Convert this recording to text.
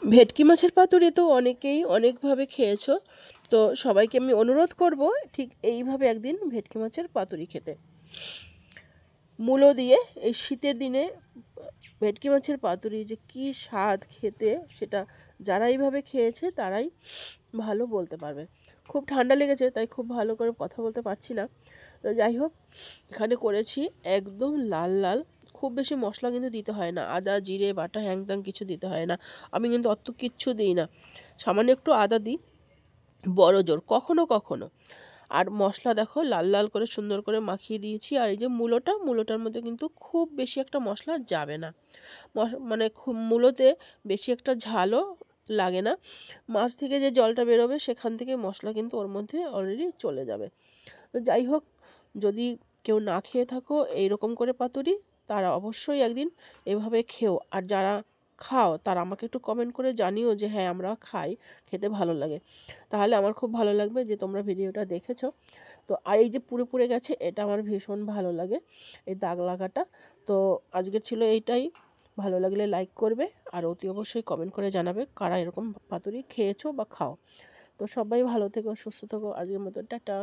ভেটকি মাছের পাতুরি তো অনেকেই অনেকভাবে খেয়েছো, তো সবাইকে আমি অনুরোধ করব ঠিক এইভাবে একদিন ভেটকি মাছের পাতুরি খেতে। মূলো দিয়ে এই শীতের দিনে ভেটকি মাছের পাতুরি যে কী স্বাদ খেতে, সেটা যারা এইভাবে খেয়েছে তারাই ভালো বলতে পারবে। খুব ঠান্ডা লেগেছে তাই খুব ভালো করে কথা বলতে পারছি না। তো যাই হোক, এখানে করেছি একদম লাল লাল। খুব বেশি মশলা কিন্তু দিতে হয় না, আদা জিরে বাটা হ্যাং ত্যাং কিছু দিতে হয় না। আমি কিন্তু অত কিচ্ছু দিই না, সামান্য একটু আদা দিই বড় জোর কখনো কখনো। আর মশলা দেখো লাল লাল করে সুন্দর করে মাখিয়ে দিয়েছি। আর এই যে মূলোটার মধ্যে কিন্তু খুব বেশি একটা মশলা যাবে না, মানে খুব মূলোতে বেশি একটা ঝালও লাগে না। মাছ থেকে যে জলটা বেরোবে সেখান থেকে মশলা কিন্তু ওর মধ্যে অলরেডি চলে যাবে। তো যাই হোক, যদি কেউ না খেয়ে থাকো এইরকম করে পাতুরি, তারা অবশ্যই একদিন এভাবে খেও। আর যারা খাও তারা আমাকে একটু কমেন্ট করে জানিও যে হ্যাঁ আমরা খাই, খেতে ভালো লাগে। তাহলে আমার খুব ভালো লাগবে যে তোমরা ভিডিওটা দেখেছো। তো আর এই যে পুড়ে পুড়ে গেছে, এটা আমার ভীষণ ভালো লাগে, এই দাগ লাগাটা। তো আজকের ছিল এইটাই। ভালো লাগলে লাইক করবে, আর অতি অবশ্যই কমেন্ট করে জানাবে কারা এরকম পাতুরি খেয়েছো বা খাও। তো সবাই ভালো থেকো, সুস্থ থেকো, আজকের মতো টাটা।